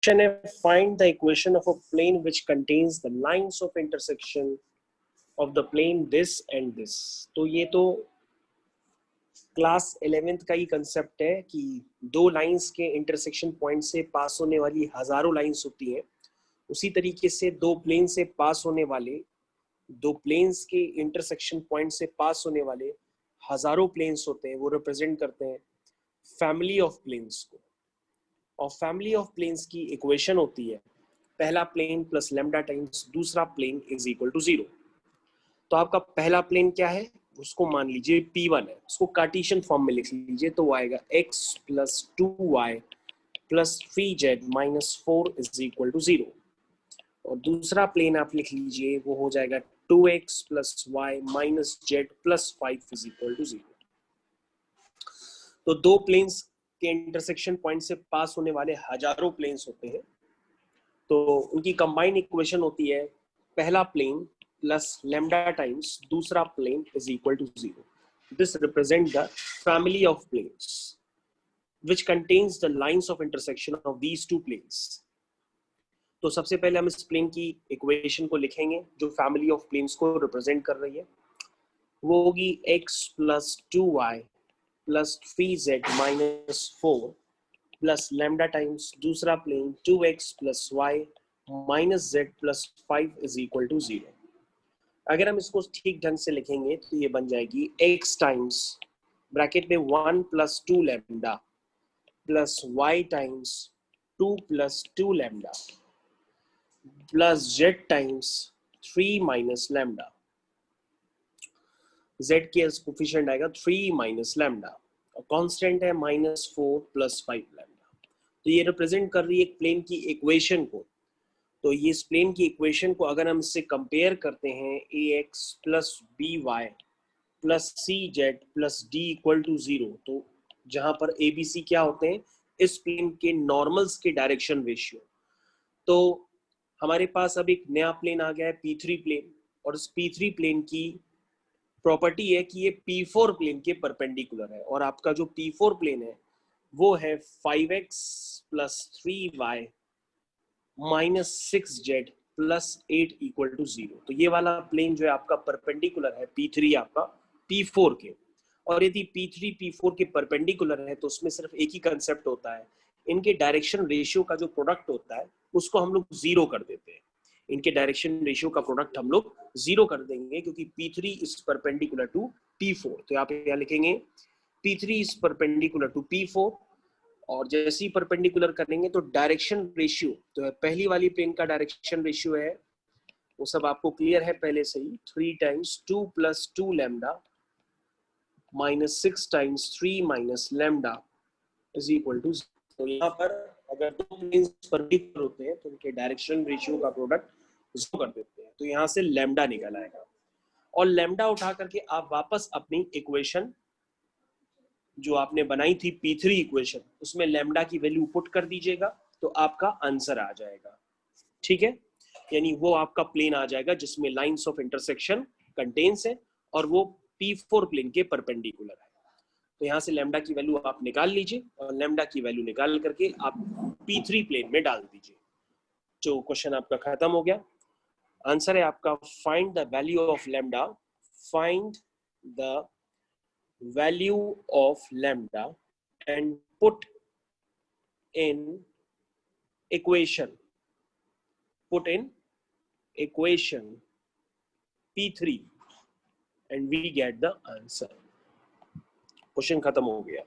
Question है find the equation of a plane which contains the lines of intersection of the plane this and this. तो ये तो class 11th का ही concept है कि दो लाइंस के इंटरसेक्शन पॉइंट से पास होने वाली हजारों लाइंस होती हैं। उसी तरीके से दो प्लेन से पास होने वाले, दो प्लेन्स के इंटरसेक्शन पॉइंट से पास होने वाले हजारों प्लेन्स होते हैं, वो रिप्रेजेंट करते हैं फैमिली ऑफ प्लेन्स को। और फैमिली ऑफ प्लेन्स की इक्वेशन होती है पहला प्लेन प्लस लैम्डा टाइम्स दूसरा प्लेन इज इक्वल टू 0। तो आपका पहला प्लेन क्या है, उसको मान लीजिए P1 है, उसको कार्टेशियन फॉर्म में लिख लीजिए, तो वो आएगा x plus 2y plus 3z minus 4 is equal to 0। और दूसरा प्लेन आप लिख लीजिए, वो हो जाएगा 2x plus Y minus Z plus 5 is equal to 0। तो दो प्लेन्स के इंटरसेक्शन पॉइंट से पास होने वाले हजारों प्लेन्स होते हैं, तो उनकी कंबाइंड इक्वेशन होती है पहला प्लेन प्लस लैम्डा टाइम्स दूसरा plane is equal to 0। This represent the family of planes which contains the lines of intersection of these two planes। तो सबसे पहले हम इस प्लेन की इक्वेशन को लिखेंगे जो फैमिली ऑफ प्लेन्स को रिप्रेजेंट कर रही है। वो होगी x plus 2y plus 3z minus 4 plus lambda times दूसरा plane 2x plus Y minus Z plus 5 is equal to 0। अगर हम इसको ठीक ढंग से लिखेंगे तो ये बन जाएगी x टाइम्स ब्रैकेट में 1 plus 2 lambda plus y times 2 plus 2 lambda plus z times 3 minus lambda. z के कोफिशिएंट आएगा 3 माइनस लैम्डा और कांस्टेंट है माइनस 4 प्लस 5 लैम्डा। तो ये रिप्रेजेंट कर रही है एक प्लेन की इक्वेशन को। तो ये इस प्लेन की इक्वेशन को अगर हम इससे कंपेयर करते हैं ax plus by plus cz plus d equal to 0, तो जहां पर abc क्या होते हैं, इस प्लेन के नॉर्मल्स के डायरेक्शन रेशियो। तो हमारे पास अब एक नया प्लेन आ गया है P3 प्लेन, और इस P3 प्लेन की प्रॉपर्टी है कि ये P4 प्लेन के परपेंडिकुलर है। और आपका जो P4 प्लेन है वो है 5x plus 3y minus 6z plus 8 equal to 0। तो ये वाला प्लेन जो है आपका परपेंडिकुलर है P3 आपका P4 के। और यदि P3 P4 के परपेंडिकुलर है तो उसमें सिर्फ एक ही कंसेप्ट होता है, इनके डायरेक्शन रेशियो का जो प्रोडक्ट होता है उसको हम लोग 0 कर देते हैं। इनके डायरेक्शन रेशियो का प्रोडक्ट हम लोग 0 कर देंगे क्योंकि P3 is perpendicular to P4। तो आप यहाँ लिखेंगे P3 is perpendicular to P4, और जैसे ही परपेंडिकुलर करेंगे तो डायरेक्शन रेशियो, तो पहली वाली प्लेन का डायरेक्शन रेशियो है वो सब आपको क्लियर है पहले से ही, 3 times 2 plus 2 lambda minus 6 times 3 minus lambda is equal to. तो यहाँ पर अगर दो प्लेन्स परपेंडिकुलर होते हैं तो उनके डायरेक्शन रेशियो का प्रोडक्ट 0 कर देते हैं, तो यहाँ से लैम्डा निकल आएगा। और लैम्डा उठा करके आप वापस अपनी इक्वेशन जो आपने बनाई थी P3 इक्वेशन, उसमें लैम्डा की वैल्यू पुट कर दीजिएगा तो आपका आंसर आ जाएगा। ठीक है, यानी वो आपका प्लेन आ जाएगा जिसमें लाइंस ऑफ इंटरसेक्शन कंटेन्स है और वो P4 प्लेन के परपेंडिकुलर है। तो यहाँ से लैम्डा की वैल्यू आप निकाल लीजिए और लैम्डा की वैल्यू निकाल करके आप P3 प्लेन में डाल दीजिए। जो क्वेश्चन आपका खत्म हो गया। आंसर है आपका find the value of lambda, find the value of lambda and put in equation P3 and we get the answer। Question खत्म हो गया।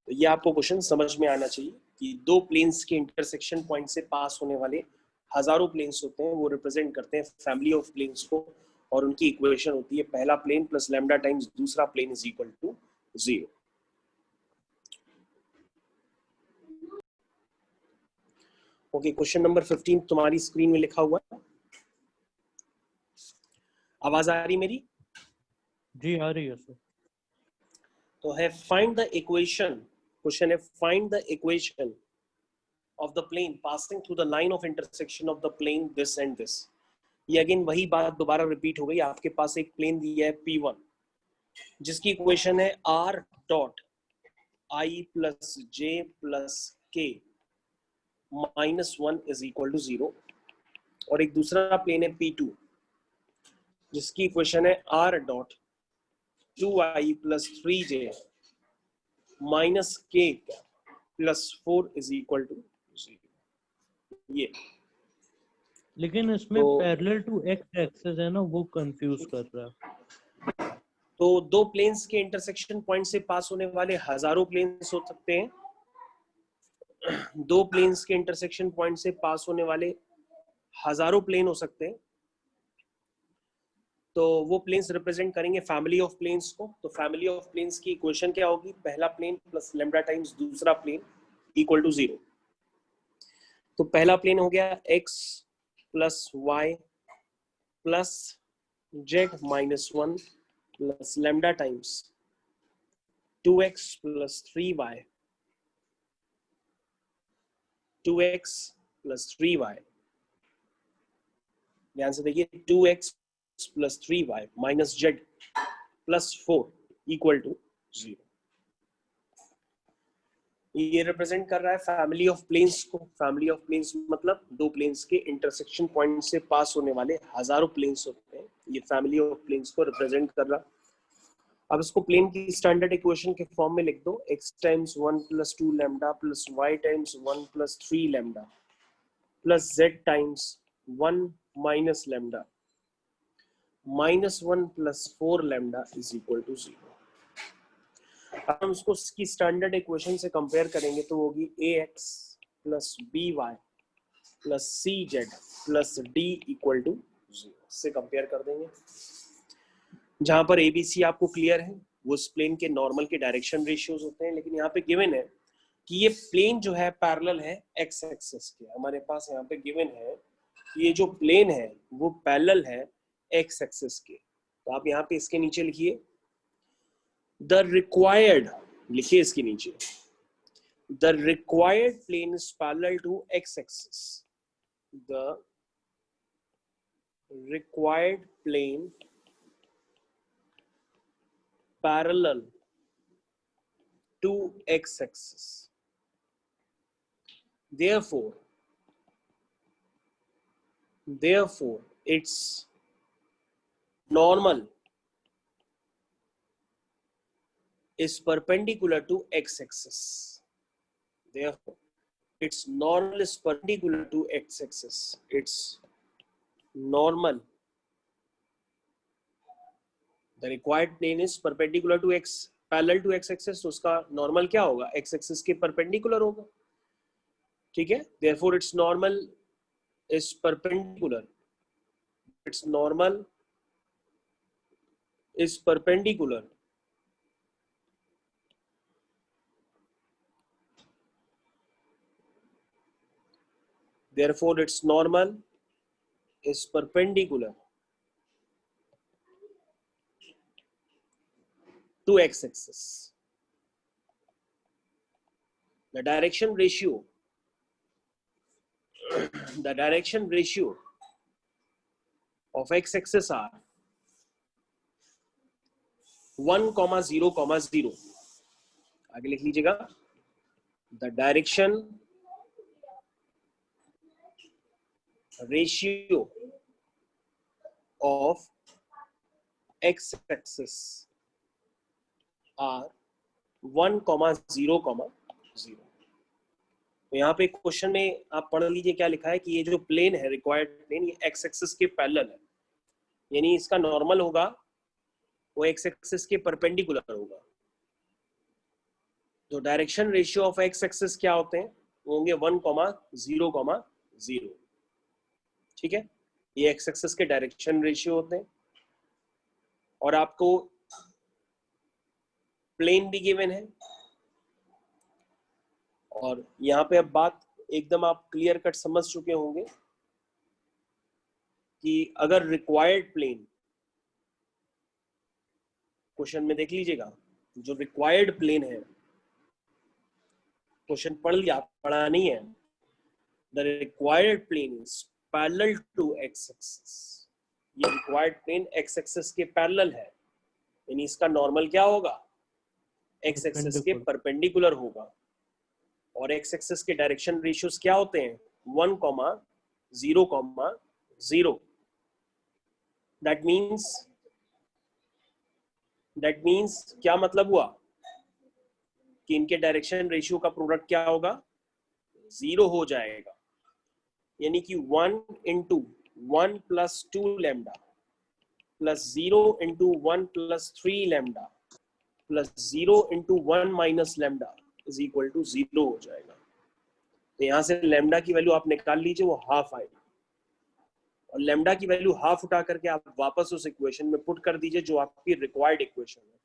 तो ये आपको क्वेश्चन समझ में आना चाहिए कि दो प्लेन्स के इंटरसेक्शन पॉइंट से पास होने वाले हजारों प्लेन्स होते हैं, वो रिप्रेजेंट करते हैं फैमिली ऑफ प्लेन्स को, और उनकी इक्वेशन होती है पहला प्लेन प्लस लैम्डा टाइम्स दूसरा plane is equal to 0। Okay, question number 15 तुम्हारी स्क्रीन में लिखा हुआ है। आवाज आ रही मेरी? जी आ रही है सर। तो है फाइंड द इक्वेशन, क्वेश्चन है find the equation of the plane passing through the line of intersection of the plane this and this. ये अगेन वही बात दोबारा रिपीट हो गई। आपके पास एक प्लेन दिया है P1 जिसकी इक्वेशन है r dot i plus j plus k -1 is equal to 0, और एक दूसरा प्लेन है P2 जिसकी इक्वेशन है R dot 2i plus 3j minus k plus 4 is equal to 0। ये लेकिन इसमें तो पैरेलल टू एक्स एक्सिस है ना, वो कंफ्यूज कर रहा है। तो दो प्लेन्स के इंटरसेक्शन पॉइंट से पास होने वाले हजारों प्लेन्स हो सकते हैं, दो प्लेन्स के इंटरसेक्शन पॉइंट से पास होने वाले हजारों प्लेन हो सकते हैं। तो वो प्लेन्स रिप्रेजेंट करेंगे फैमिली ऑफ प्लेन्स को। तो फैमिली ऑफ प्लेन्स की इक्वेशन क्या होगी, पहला प्लेन प्लस लैम्डा टाइम्स दूसरा प्लेन इक्वल टू 0। तो पहला प्लेन हो गया x plus y plus z minus 1 plus lambda times 2x plus 3y 2x plus 3y, ध्यान से देखिए 2x plus 3y minus Z plus 4 equal to 0। ये represent कर रहा है फैमिली ऑफ प्लेन्स को। फैमिली ऑफ प्लेन्स मतलब दो प्लेन्स के इंटरसेक्शन पॉइंट से पास होने वाले हजारों प्लेन्स होते हैं, ये फैमिली ऑफ प्लेन्स को रिप्रेजेंट कर रहा। अब इसको प्लेन की स्टैंडर्ड इक्वेशन के फॉर्म में लिख दो, x times 1 plus 2 lambda plus y times 1 plus 3 lambda plus z times 1 minus lambda minus 1 plus 4 lambda is equal to 0। अब हम उसको इसकी स्टैंडर्ड इक्वेशन से कंपेयर करेंगे तो होगी ax plus by plus cz plus d equal to 0 से compare कर देंगे। जहां पर ABC आपको क्लियर है, वो उस प्लेन के नॉर्मल के डायरेक्शन रेशियोज होते हैं, लेकिन यहाँ पे गिवन है कि ये प्लेन जो है पैरेलल है एक्स एक्सिस के। हमारे पास यहाँ पे गिवन है कि ये जो प्लेन है वो पैरेलल है एक्स एक्सिस के। तो आप यहाँ पे इसके नीचे लिखिए द रिक्वायर्ड, लिखिए इसके नीचे the required plane is parallel to x axis, the required plane parallel to x-axis. Therefore, its normal is perpendicular to x-axis. Therefore, its normal is perpendicular to x-axis. Its normal, the required plane is perpendicular to x, parallel to x-axis. तो उसका normal क्या होगा, x-axis के perpendicular होगा, ठीक है। Therefore, its normal is perpendicular. Its normal is perpendicular therefore its normal is perpendicular to x-axis. The direction ratio of x-axis are 1, 0, 0। आगे लिख लीजिएगा, the direction ratio of x-axis are 1, 0, 0। तो यहाँ पे क्वेश्चन में आप पढ़ लीजिए क्या लिखा है कि ये जो प्लेन है रिक्वायर्ड प्लेन, ये एक्स एक्सिस के पैरेलल है, यानी इसका नॉर्मल होगा वो एक्स एक्सिस के परपेंडिकुलर होगा। तो direction ratio of x axis क्या होते हैं, वो होंगे 1, 0, 0, ठीक है। ये एक्स एक्सिस के डायरेक्शन रेशियो होते हैं, और आपको प्लेन भी गिवन है। और यहाँ पे अब बात एकदम आप क्लियर कट समझ चुके होंगे कि अगर रिक्वायर्ड प्लेन, क्वेश्चन में देख लीजिएगा जो रिक्वायर्ड प्लेन है, क्वेश्चन पढ़ लिया, पढ़ा नहीं है, the required plane is parallel to x axis. ये रिक्वायर्ड प्लेन एक्स एक्सिस के पैरेलल है, यानी इसका नॉर्मल क्या होगा, एक्स एक्सिस के परपेंडिकुलर होगा। और एक्स एक्सिस के डायरेक्शन रेशियोज क्या होते हैं 1,0,0. दैट मीन्स क्या मतलब हुआ कि इनके डायरेक्शन रेशियो का प्रोडक्ट क्या होगा 0 हो जाएगा, यानी कि 1 into 1 plus 2 lambda plus 0 into 1 plus 3 lambda plus 0 into 1 minus lambda is equal to 0 हो जाएगा। तो यहाँ से लैम्डा की वैल्यू आप निकाल लीजिए, वो हाफ आएगी, और लैम्डा की वैल्यू हाफ उठा करके आप वापस उस इक्वेशन में पुट कर दीजिए जो आपकी रिक्वायर्ड इक्वेशन है,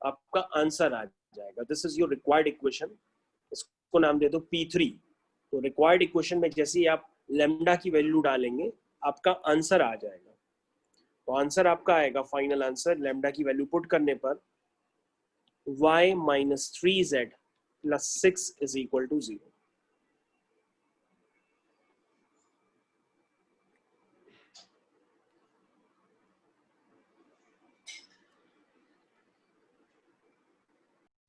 आपका आंसर आ जाएगा। This is your required equation, इसको नाम दे दो P3। तो रिक्वायर्ड इक्वेशन में जैसे ही आप लैम्डा की वैल्यू डालेंगे आपका आंसर आ जाएगा। तो आंसर आपका आएगा, फाइनल आंसर लैम्डा की वैल्यू पुट करने पर y minus 3z plus 6 is equal to 0।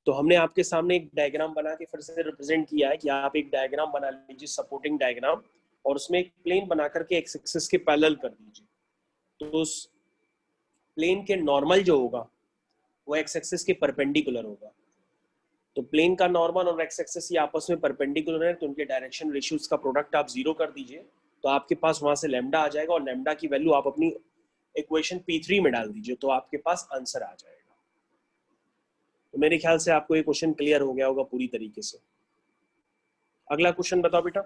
तो हमने आपके सामने एक डायग्राम बना के फिर से रिप्रेजेंट किया है कि आप एक डायग्राम बना लीजिए, सपोर्टिंग डायग्राम, और उसमें एक प्लेन बना करके एक्स एक्सिस के पैरेलल कर दीजिए। तो उस प्लेन के नॉर्मल जो होगा वो एक्स एक्सिस के परपेंडिकुलर होगा। तो प्लेन का नॉर्मल और एक्स एक्सिस ये आपस में परपेंडिकुलर है, तो उनके डायरेक्शन रेशियोज का प्रोडक्ट आप 0 कर दीजिए, तो आपके पास वहां से लैम्डा आ जाएगा, और लैम्डा की वैल्यू आप अपनी इक्वेशन P3 में डाल दीजिए, तो आपके पास आंसर आ जाएगा। तो मेरे ख्याल से आपको ये क्वेश्चन क्लियर हो गया होगा पूरी तरीके से। अगला क्वेश्चन बताओ बेटा।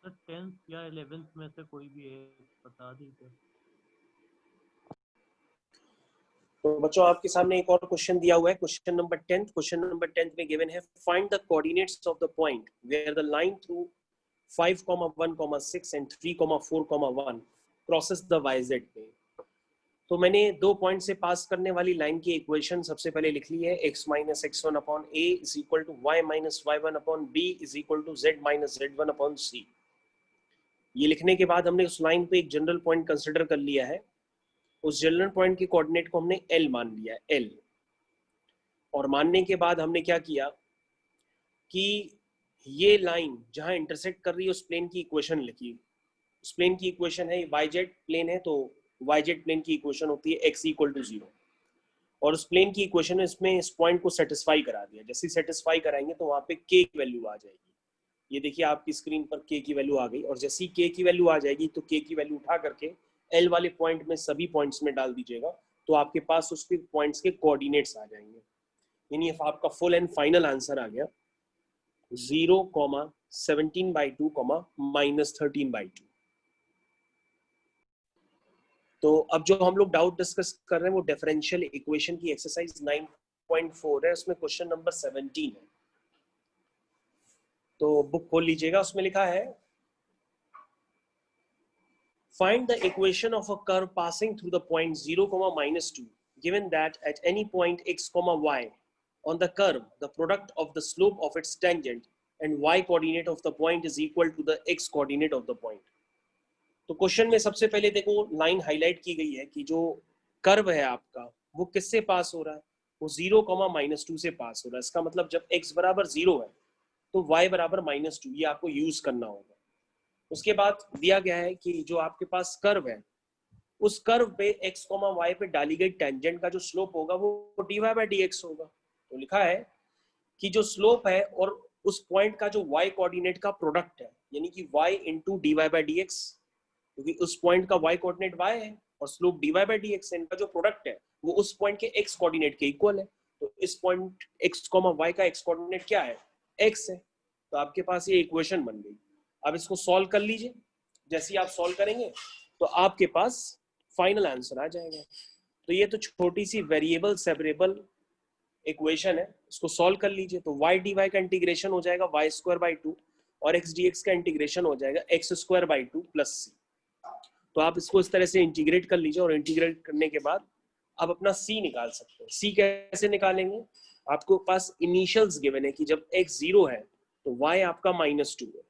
सर 10th या 11th में से कोई भी एक बता दीजिए। तो बच्चों आपके सामने एक और क्वेश्चन दिया हुआ है, क्वेश्चन नंबर 10। क्वेश्चन नंबर 10 में गिवन है find the coordinates of the point where the line through 5,1,6 and 3,4,1 crosses the YZ plane. तो मैंने 2 पॉइंट से पास करने वाली लाइन की इक्वेशन सबसे पहले लिख ली है, x minus x1 upon a is equal to y minus y1 upon b is equal to z minus z1 upon c। ये लिखने के बाद हमने उस लाइन पे एक जनरल पॉइंट कंसिडर कर लिया है, उस जनरल पॉइंट के कोऑर्डिनेट को हमने L मान लिया है, L। और मानने के बाद हमने क्या किया कि ये लाइन जहां इंटरसेक्ट कर रही है उस प्लेन की इक्वेशन लिखी। उस प्लेन की इक्वेशन है YZ प्लेन है, तो YZ प्लेन की इक्वेशन होती है x इक्वल टू 0, और उस प्लेन की इक्वेशन में इसमें इस पॉइंट को सेटिस्फाई करा दिया। जैसे सेटिस्फाई कराएंगे तो वहां पे k की वैल्यू आ जाएगी। ये देखिए आपकी स्क्रीन पर k की वैल्यू आ गई, और जैसे ही k की वैल्यू आ जाएगी तो k की वैल्यू उठा करके L वाले पॉइंट में सभी पॉइंट्स में डाल दीजिएगा, तो आपके पास उसके पॉइंट्स के कोऑर्डिनेट्स आ जाएंगे। यानी आपका फुल एंड फाइनल आंसर आ गया 0,17/2, -13/2। तो अब जो हम लोग डाउट डिस्कस कर रहे हैं वो डिफरेंशियल इक्वेशन की एक्सरसाइज 9.4 है, उसमें क्वेश्चन नंबर 17 है। तो बुक खोल लीजिएगा, उसमें लिखा है find the equation of a curve passing through the point 0, -2 given that at any point x, y on the curve the product of the slope of its tangent and y coordinate of the point is equal to the x coordinate of the point। तो question में सबसे पहले देखो line highlight की गई है कि जो कर्व है आपका वो किससे पास हो रहा है, वो 0, -2 से पास हो रहा है। इसका मतलब जब x बराबर 0 है तो y बराबर -2, ये आपको यूज करना होगा। उसके बाद दिया गया है कि जो आपके पास कर्व है उस कर्व पे x, y पे डाली गई टेंजेंट का जो स्लोप होगा वो dy/dx होगा। तो लिखा है कि जो स्लोप है और उस पॉइंट का जो y कोऑर्डिनेट का प्रोडक्ट है, यानी कि y इंटू dy/dx, क्योंकि उस पॉइंट का y कोऑर्डिनेट y है और स्लोप dy/dx है, इनका जो प्रोडक्ट है वो उस पॉइंट के x कोऑर्डिनेट के इक्वल है। तो इस पॉइंट x, y का x कोऑर्डिनेट क्या है, x है। तो आपके पास ये इक्वेशन बन गई। अब इसको सॉल्व कर लीजिए, जैसे ही आप सॉल्व करेंगे तो आपके पास फाइनल आंसर आ जाएगा। तो ये तो छोटी सी वेरिएबल सेपरेबल इक्वेशन है, इसको सॉल्व कर लीजिए। तो y dy का इंटीग्रेशन हो जाएगा y²/2 और x dx का इंटीग्रेशन हो जाएगा x²/2 प्लस c। तो आप इसको इस तरह से इंटीग्रेट कर लीजिए, और इंटीग्रेट करने के बाद आप अपना c निकाल सकते हैं। c कैसे निकालेंगे, आपको पास इनिशियल्स गिवन है कि जब x 0 है तो y आपका -2 है,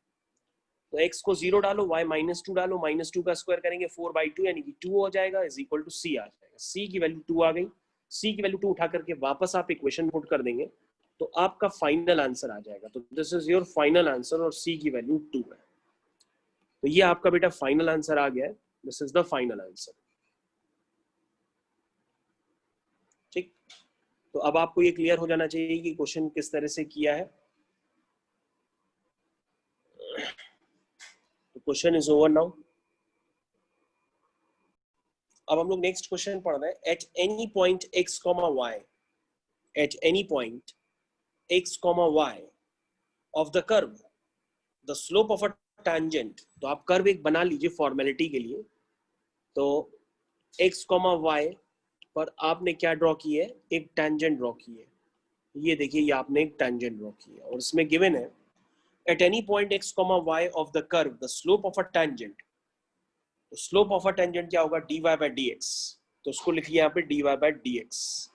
तो x को 0 डालो, y -2 डालो, -2 का स्क्वायर करेंगे 4/2 यानी कि 2 हो जाएगा, इज इक्वल टू c आ जाएगा। c की वैल्यू 2 आ गई, c की वैल्यू 2 उठा करके वापस आप इक्वेशन पुट कर देंगे तो आपका फाइनल आंसर आ जाएगा। तो this is your final answer और सी की वैल्यू 2 है। तो ये आपका बेटा फाइनल आंसर आ गया है। This is the final answer. ठीक, तो अब आपको ये क्लियर हो जाना चाहिए कि क्वेश्चन किस तरह से किया है। तो क्वेश्चन इज ओवर नाउ। अब हम लोग नेक्स्ट क्वेश्चन पढ़ रहे हैं। At any point x, y, at any point x, y of the curve the slope of a tangent. तो आप कर्व एक बना लीजिए फॉर्मेलिटी के लिए। तो x, y पर आपने क्या ड्रॉ की है, एक टैंजेंट ड्रॉ की है। ये देखिए, ये आपने एक टैंजेंट ड्रॉ की है और इसमें गिवन है at any point x, y of the curve the slope of a tangent. तो स्लोप ऑफ अ टेंजेंट क्या होगा, dy by dx। तो उसको लिखिए यहाँ पे dy by dx।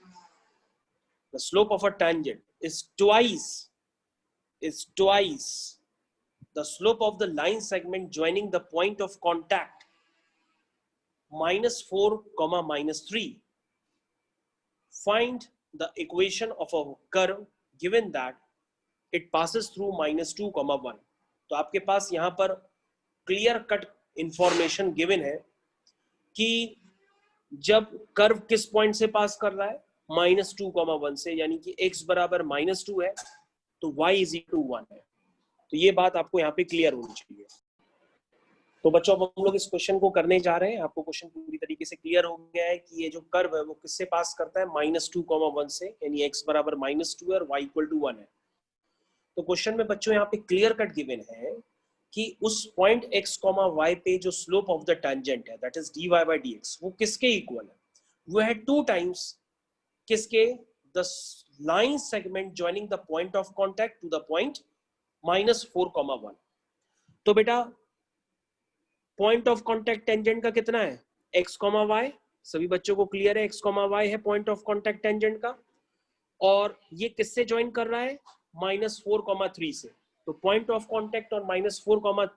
The slope of a tangent is twice the slope of the line segment joining the point of contact -4, -3. Find the equation of a curve given that it passes through -2, 1। तो आपके पास यहाँ पर clear cut information given है कि जब curve किस point से पास कर रहा है, -2, 1 से, यानी कि x बराबर -2 है तो y इज इक्वल टू 1 है। तो ये बात आपको यहाँ पे क्लियर होनी चाहिए। तो बच्चों अब हम लोग इस क्वेश्चन को करने जा रहे हैं। आपको क्वेश्चन पूरी तरीके से क्लियर हो गया है कि ये जो कर्व है वो किससे पास करता है, -2, 1 से, यानी x बराबर -2 है और y इक्वल टू 1 है। तो क्वेश्चन में बच्चों यहाँ पे क्लियर कट गिवन है कि उस पॉइंट x, y पे जो स्लोप ऑफ द टेंजेंट है that is dy by dx वो किसके इक्वल है, वो है 2 टाइम्स किसके, the line segment joining the point of contact to the point -4, 1। तो बेटा पॉइंट ऑफ कांटेक्ट टेंजेंट का कितना है, x, y। सभी बच्चों को क्लियर है x, y है पॉइंट ऑफ कांटेक्ट टेंजेंट का, और ये किससे ज्वाइन कर रहा है, -4, 3 से। तो पॉइंट ऑफ कांटेक्ट और -4,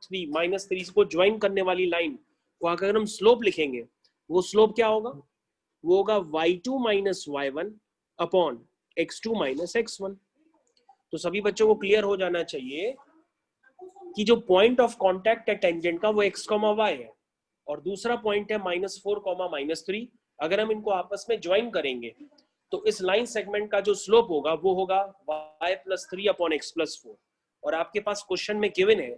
3 को ज्वाइन करने वाली लाइन को अगर हम स्लोप लिखेंगे, वो स्लोप क्या होगा, वो होगा y2 - y1 upon x2 - x1। तो सभी बच्चों को क्लियर हो जाना चाहिए कि जो पॉइंट ऑफ कांटेक्ट है टेंजेंट का वो x, y है, और दूसरा पॉइंट है -4, -3। अगर हम इनको आपस में ज्वाइन करेंगे तो इस लाइन सेगमेंट का जो स्लोप होगा वो होगा y+3 अपॉन x+4। और आपके पास क्वेश्चन में गिवन है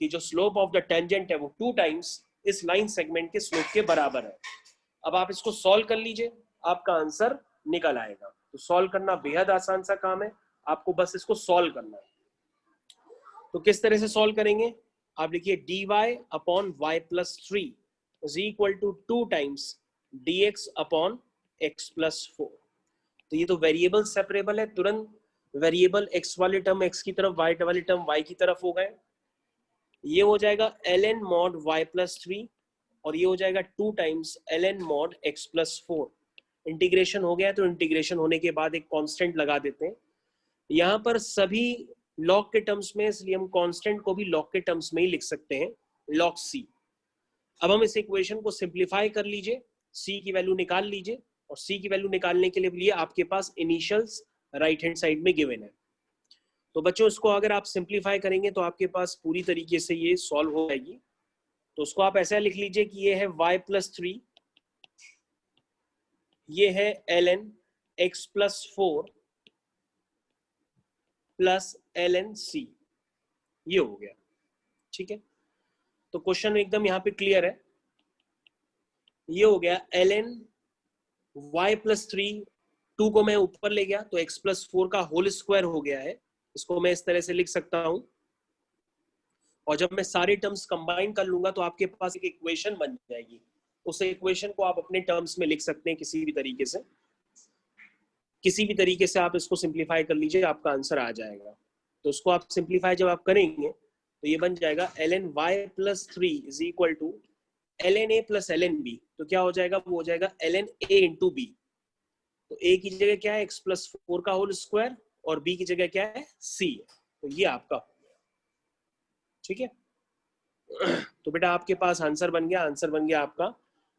कि जो स्लोप ऑफ द टेंजेंट है वो 2 टाइम्स इस लाइन सेगमेंट के स्लोप के बराबर है। अब आप इसको सॉल्व कर लीजिए, आपका आंसर निकल आएगा। तो सॉल्व करना बेहद आसान सा काम है, आपको बस इसको सॉल्व करना है। तो किस तरह से सॉल्व करेंगे, आप लिखिए dy upon y+3 is equal to 2 times dx upon x+4। तो ये तो वेरिएबल सेपरेबल है, तुरंत वेरिएबल x वाले टर्म x की तरफ, y वाले टर्म y की तरफ हो गए। ये हो जाएगा ln mod y+3 और ये हो जाएगा 2 times ln mod x+4। Integration हो गया, तो इंटीग्रेशन होने के बाद एक कांस्टेंट लगा देते हैं। यहाँ पर सभी लॉग के टर्म्स में, इसलिए हम कांस्टेंट को भी लॉग के टर्म्स में ही लिख सकते हैं, log c। अब हम इस इक्वेशन को सिंप्लीफाई कर लीजिए, c की वैल्यू निकाल लीजिए, और c की वैल्यू निकालने के लिए आपके पास इनिशियल्स राइट हैंड साइड में गिवन है। तो बच्चों इसको अगर आप सिंप्लीफाई करेंगे तो आपके पास पूरी तरीके से ये सॉल्व हो जाएगी। तो उसको आप ऐसा लिख लीजिए कि ये है y+3, ये है ln x+4 plus ln c, ये हो गया। ठीक है, तो क्वेश्चन एकदम यहाँ पे क्लियर है। ये हो गया ln y+3, 2 को मैं ऊपर ले गया तो x+4 का होल स्क्वायर हो गया है। इसको मैं इस तरह से लिख सकता हूं, और जब मैं सारे टर्म्स कंबाइन कर लूंगा तो आपके पास एक इक्वेशन बन जाएगी। उस इक्वेशन को आप अपने टर्म्स में लिख सकते हैं किसी भी तरीके से, किसी भी तरीके से आप इसको सिंप्लीफाई कर लीजिए, आपका आंसर आ जाएगा। तो उसको आप सिंप्लीफाई जब आप करेंगे तो ये बन जाएगा ln y+3 is equal to ln a plus ln b। तो क्या हो जाएगा, वो हो जाएगा ln a इंटू b। तो a की जगह क्या है, x+4 का होल स्क्वायर, और b की जगह क्या है, c। तो ये आपका, ठीक है। तो बेटा आपके पास आंसर बन गया, आंसर बन गया आपका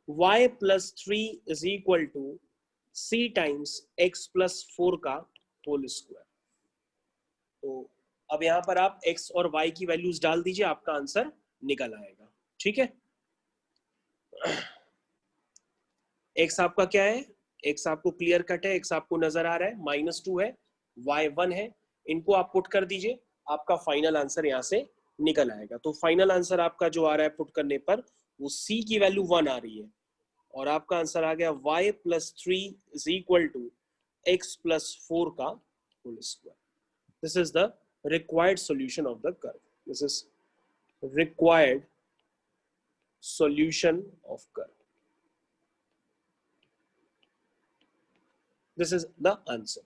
y+3 is equal to c times x+4 का होल स्क्वायर। तो अब यहाँ पर आप x और y की वैल्यूज डाल दीजिए, आपका आंसर निकल आएगा। ठीक है, x आपका क्या है, x आपको क्लियर कट है, x आपको नजर आ रहा है, -2 है, y 1 है, इनको आप पुट कर दीजिए, आपका फाइनल आंसर यहाँ से निकल आएगा। तो फाइनल आंसर आपका जो आ रहा है पुट करने पर, वो c की वैल्यू 1 आ रही है, और आपका आंसर आ गया y + 3 = x + 4 का whole square. This is the required solution of the curve. This is required solution of curve. This is the answer.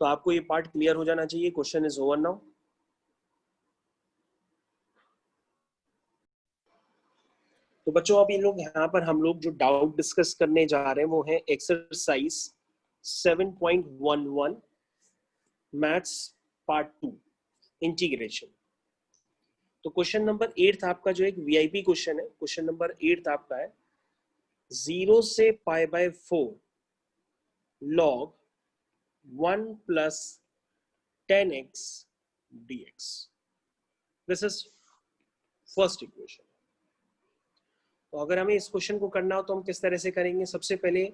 तो आपको ये पार्ट क्लियर हो जाना चाहिए। Question is over now. तो बच्चों अब ये लोग यहाँ पर हम लोग जो डाउट डिस्कस करने जा रहे हैं वो है एक्सरसाइज 7.11 मैथ्स पार्ट 2 इंटीग्रेशन। तो क्वेश्चन नंबर 8 आपका जो एक वीआईपी क्वेश्चन है, क्वेश्चन नंबर 8 आपका है 0 से π/4 log 1 + 10x dx। This is first equation. तो अगर हमें इस क्वेश्चन को करना हो तो हम किस तरह से करेंगे? सबसे पहले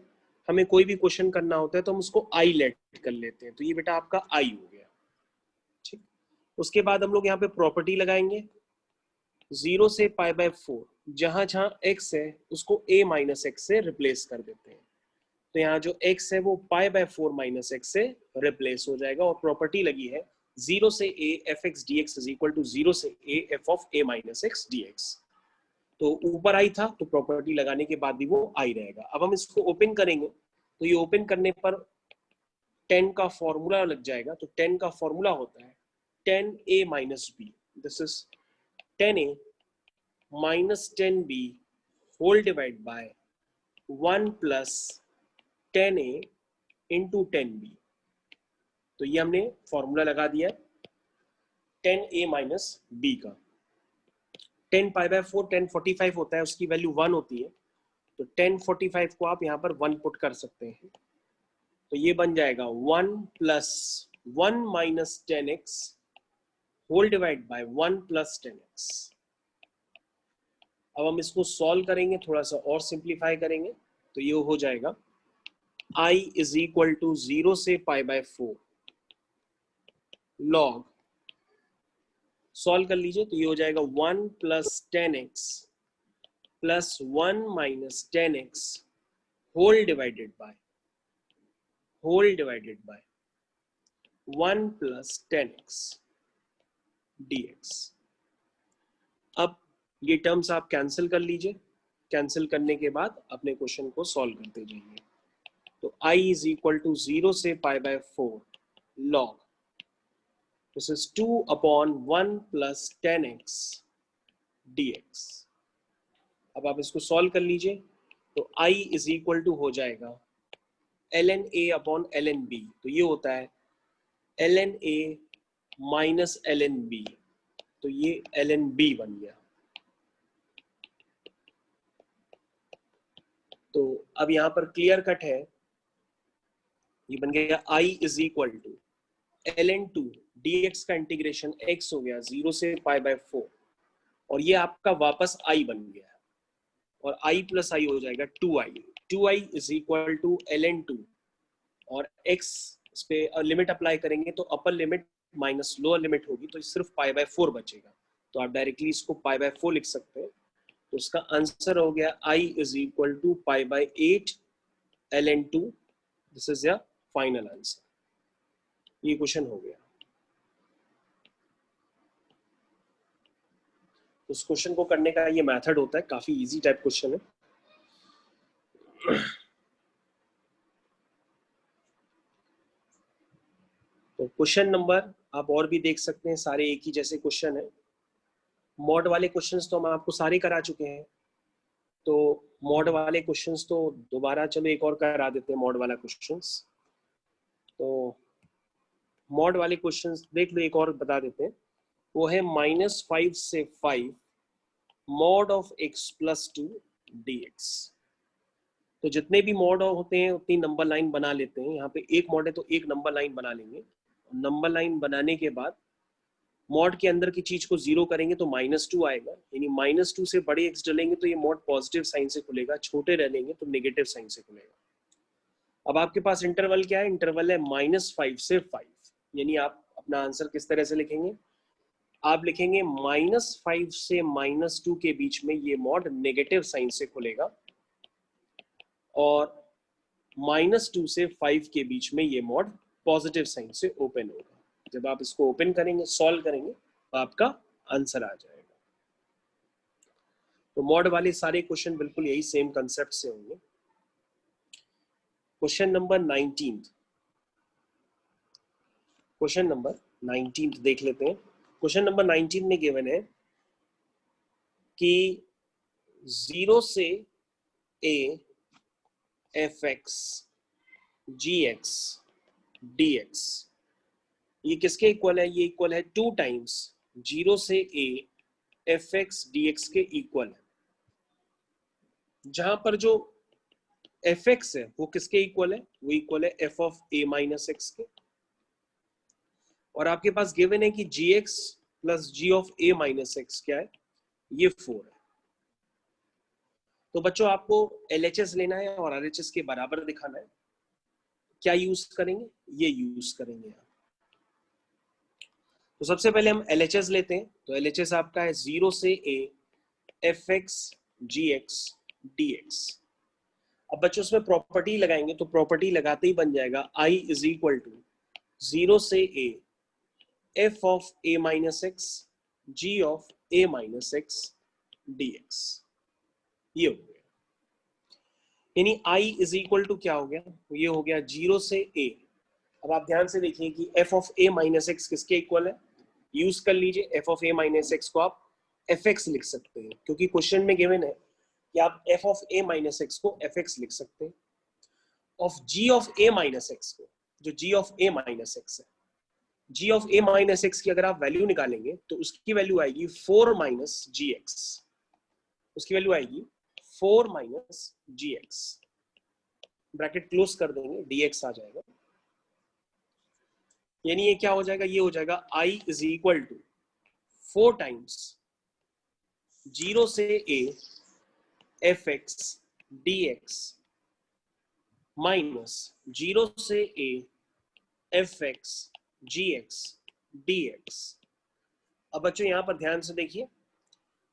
हमें कोई भी क्वेश्चन करना होता है तो हम उसको आई लेट कर लेते हैं। तो ये बेटा आपका आई हो गया, ठीक। उसके बाद हम लोग यहाँ पे प्रॉपर्टी लगाएंगे, 0 से π/4 जहां जहां x है उसको a - x से रिप्लेस कर देते हैं। तो यहाँ जो x है वो π/4 - x से रिप्लेस हो जाएगा, और प्रॉपर्टी लगी है 0 से a f(x) dx = 0 से a f(a - x) dx। तो ऊपर आई था तो प्रॉपर्टी लगाने के बाद भी वो आई रहेगा। अब हम इसको ओपन करेंगे तो ये ओपन करने पर 10 का फॉर्मूला लग जाएगा। तो 10 का फॉर्मूला होता है 10a - b। This is 10a - 10b whole divide by 1 + 10a × 10b। तो ये हमने फॉर्मूला लगा दिया 10a - b का। 10 π/4 1045 होता है, उसकी वैल्यू 1 होती है। तो 1045 को आप यहाँ पर 1 पुट कर सकते हैं। तो ये बन जाएगा 1 + 1 - 10x whole divide by 1 + 10x। अब हम इसको सॉल्व करेंगे, थोड़ा सा और सिंप्लीफाई करेंगे, तो ये हो जाएगा I = 0 से π/4 log, सॉल्व कर लीजिए तो ये हो जाएगा 1 + 10x + 1 - 10x whole divided by 1 + 10x dx। अब ये टर्म्स आप कैंसिल कर लीजिए, कैंसिल करने के बाद अपने क्वेश्चन को सॉल्व करते जाइए। तो I = 0 से π/4 log, this is 2/1 + 10x dx। अब आप इसको सॉल्व कर लीजिए तो I = हो जाएगा ln A ln B। तो ये होता है ln A - ln B, तो ये ln B बन गया। तो अब यहाँ पर क्लियर कट है, ये बन गया I = ln 2 dx का इंटीग्रेशन x हो गया 0 से π/4, और ये आपका वापस I बन गया, और I + I हो जाएगा 2i। 2i = ln 2, और x इस पे लिमिट अप्लाई करेंगे तो upper limit minus lower limit होगी, तो सिर्फ π/4 बचेगा। तो आप डायरेक्टली इसको π/4 लिख सकते हैं। तो उसका आंसर हो गया I = π/8 ln 2। This is your final answer. ये क्वेश्चन हो गया। उस क्वेश्चन को करने का ये मेथड होता है, काफी इजी टाइप क्वेश्चन है। तो क्वेश्चन नंबर आप और भी देख सकते हैं, सारे एक ही जैसे क्वेश्चन है। मॉड वाले क्वेश्चंस तो हम आपको सारे करा चुके हैं, तो मॉड वाले क्वेश्चंस तो दोबारा चलो एक और करा देते हैं मॉड वाला क्वेश्चंस। तो मॉड वाले क्वेश्चंस देख लो, एक और बता देते हैं। वो है -5 से 5 mod of x + 2 dx। तो जितने भी मॉड होते हैं उतनी नंबर लाइन बना लेते हैं। यहाँ पे एक मॉड है तो एक नंबर लाइन बना लेंगे। नंबर लाइन बनाने के बाद मॉड के अंदर की चीज को जीरो करेंगे तो -2 आएगा, यानी -2 से बड़े एक्स डालेंगे तो ये मॉड पॉजिटिव साइन से खुलेगा, छोटे डालेंगे तो नेगेटिव साइन से खुलेगा। अब आपके पास इंटरवल क्या है? इंटरवल है -5 से 5, यानी आप अपना आंसर किस तरह से लिखेंगे? आप लिखेंगे -5 से -2 के बीच में ये मॉड नेगेटिव साइन से खुलेगा और -2 से 5 के बीच में ये मॉड पॉजिटिव साइन से ओपन होगा। जब आप इसको ओपन करेंगे, सॉल्व करेंगे, तो आपका आंसर आ जाएगा। तो मॉड वाले सारे क्वेश्चन बिल्कुल यही सेम कंसेप्ट से होंगे। क्वेश्चन नंबर 19, क्वेश्चन नंबर 19 देख लेते हैं। क्वेश्चन नंबर 19 में गिवन है कि 0 से a fx gx dx ये किसके इक्वल है? ये इक्वल है 2 टाइम्स 0 से a fx dx के इक्वल है। जहां पर जो fx है वो किसके इक्वल है? वो इक्वल है f of a minus x के। और आपके पास गिवन है कि gx plus g of a minus x क्या है? ये 4 है। तो बच्चों आपको LHS लेना है और RHS के बराबर दिखाना है। क्या यूज करेंगे? ये यूज करेंगे आप। तो सबसे पहले हम LHS लेते हैं। तो LHS आपका है 0 से a fx gx dx। अब बच्चों उसमें प्रॉपर्टी लगाएंगे तो प्रॉपर्टी लगाते ही बन जाएगा I इज इक्वल टू 0 से a f of a minus x g of a minus x dx। ये हो गया, यानी I इज इक्वल टू क्या हो गया? ये हो गया 0 से a। अब आप ध्यान से देखिए कि f of a minus x किसके इक्वल है? यूज कर लीजिए, f of a minus x को आप fx लिख सकते हैं, क्योंकि क्वेश्चन में गिवन है कि आप f of a minus x को fx लिख सकते हैं। Of g of a minus x को, जो g of a minus x है, g of a minus x की अगर आप वैल्यू निकालेंगे तो उसकी वैल्यू आएगी 4 माइनस gx। उसकी वैल्यू आएगी 4 माइनस gx, ब्रैकेट क्लोज कर देंगे, dx आ जाएगा। यानी ये क्या हो जाएगा? ये हो जाएगा I is equal to 4 times 0 से a fx dx माइनस 0 से a fx gx dx। अब बच्चों यहां पर ध्यान से देखिए,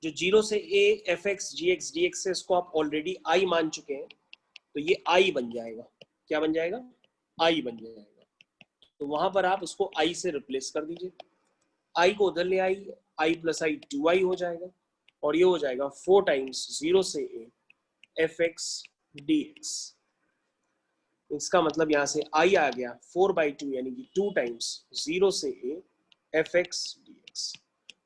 जो 0 से a fx gx dx है इसको आप ऑलरेडी I मान चुके हैं, तो ये I बन जाएगा। क्या बन जाएगा? I बन जाएगा। तो वहां पर आप उसको I से रिप्लेस कर दीजिए। I को उधर ले आइए, I प्लस आई 2I हो जाएगा और ये हो जाएगा 4 टाइम्स 0 से a fx dx। इसका मतलब यहां से I आ गया 4/2, यानी कि 2 टाइम्स 0 से a fx dx।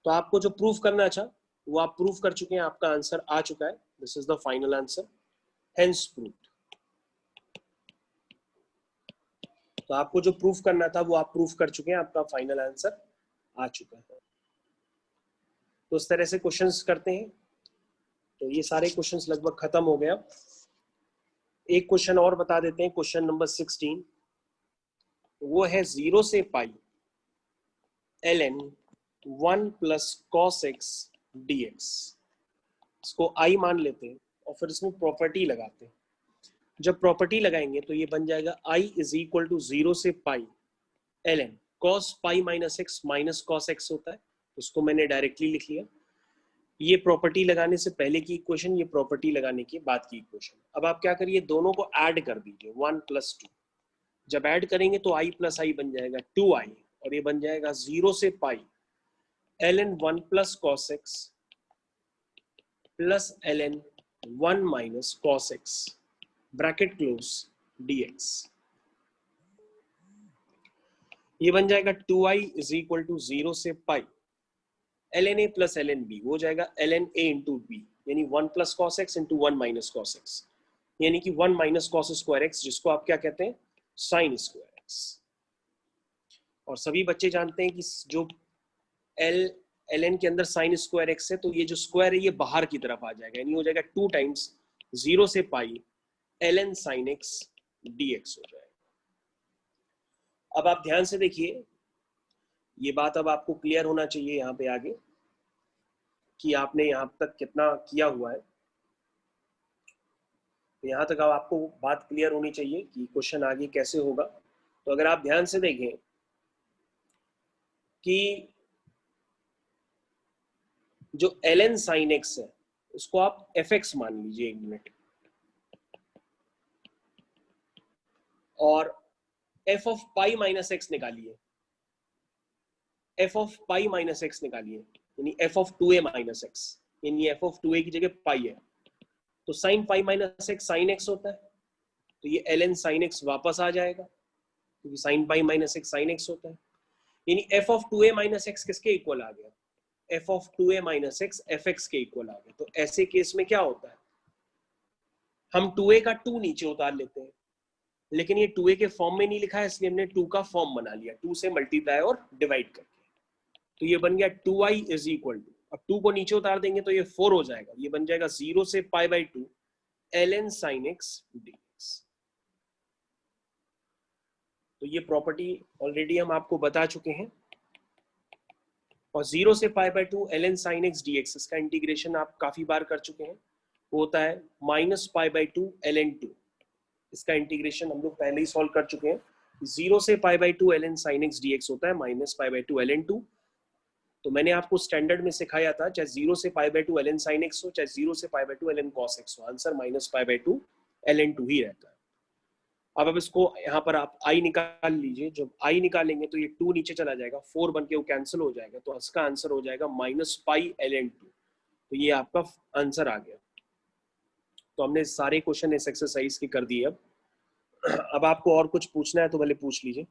तो आपको जो प्रूफ करना था वो आप प्रूफ कर चुके हैं, आपका आंसर आ चुका है। This is the final answer, hence proved. तो आपको जो प्रूफ करना था वो आप प्रूफ कर चुके हैं, आपका फाइनल आंसर आ चुका है। तो इस तरह से क्वेश्चंस करते हैं। तो ये सारे क्वेश्चंस लगभग खत्म हो गया। एक क्वेश्चन और बता देते हैं, क्वेश्चन नंबर 16, वो है 0 से पाई ln 1 plus cos x dx। इसको I मान लेते हैं और फिर इसमें प्रॉपर्टी लगाते हैं। जब प्रॉपर्टी लगाएंगे तो ये बन जाएगा I इज इक्वल टू 0 से पाई ln cos pi minus x minus cos x होता है, उसको मैंने डायरेक्टली लिख लिया। ये प्रॉपर्टी लगाने से पहले की इक्वेशन, ये प्रॉपर्टी लगाने के बाद की इक्वेशन। अब आप क्या करिए, दोनों को ऐड कर दीजिए 1 प्लस 2। जब ऐड करेंगे तो I प्लस आई बन जाएगा 2I और ये बन जाएगा 0 से पाई ln 1 plus cos x plus ln 1 minus cos x bracket close dx। ये बन जाएगा 2I इज इक्वल टू 0 से पाई ln a plus ln b, हो जाएगा ln a इंटू b, यानी 1 plus cos x into 1 minus cos x, यानी कि 1 minus cos square x, जिसको आप क्या कहते हैं? Sine square x। और सभी बच्चे जानते हैं कि जो ln के अंदर साइन स्क्वायर x है, तो ये जो स्क्वायर है ये बाहर की तरफ आ जाएगा, यानी हो जाएगा 2 टाइम्स 0 से पाई ln sin x dx हो जाएगा। अब आप ध्यान से देखिए, ये बात अब आपको क्लियर होना चाहिए यहाँ पे आगे कि आपने यहाँ तक कितना किया हुआ है। तो यहाँ तक अब आपको बात क्लियर होनी चाहिए कि क्वेश्चन आगे कैसे होगा। तो अगर आप ध्यान से देखें कि जो ln sin x है उसको आप fx मान लीजिए 1 मिनट, और f of pi minus x निकालिए, f of pi minus x निकालिए, यानी f of 2a minus x, यानी f ऑफ 2a की जगह पाई है, तो sine pi minus x sine x होता है, तो ये ln sin x वापस आ जाएगा क्योंकि sine pi minus x sine x होता है, यानी f of 2a minus x किसके इक्वल आ गया, f of 2a minus x fx के इक्वल आ गया। तो ऐसे केस में क्या होता है, हम 2a का 2 नीचे उतार लेते हैं, लेकिन ये 2a के फॉर्म में नहीं लिखा है इसलिए हमने 2 का फॉर्म बना लिया, 2 से मल्टीप्लाई और डिवाइड करके, तो ये बन गया 2i इज इक्वल टू, अब 2 को नीचे उतार देंगे तो ये 4 हो जाएगा, ये बन जाएगा 0 से pi by 2 ln sin x dx। तो ये प्रॉपर्टी ऑलरेडी हम आपको बता चुके हैं, और 0 से pi by 2 ln sin x dx इसका इंटीग्रेशन आप काफी बार कर चुके हैं, वो होता है माइनस पाई बाई 2 ln 2, इसका इंटीग्रेशन हम लोग पहले ही सॉल्व कर चुके हैं। 0 से pi by 2 ln sin x dx होता है माइनस पाई बाई 2 ln 2, तो मैंने आपको स्टैंडर्ड में सिखाया था चाहे 0 से pi by 2 ln sin x हो, चाहे 0 से pi by 2 ln cos x हो, answer minus pi by 2 ln 2 ही रहता है। अब इसको यहाँ पर आप i निकाल लीजिए, जब i निकालेंगे तो ये 2 नीचे चला जाएगा, 4 बन के वो कैंसिल हो जाएगा, तो इसका आंसर हो जाएगा माइनस पाई ln 2, तो ये आपका आंसर आ गया। तो हमने सारे क्वेश्चन इस एक्सरसाइज के कर दिए। अब आपको और कुछ पूछना है तो भले पूछ लीजिए।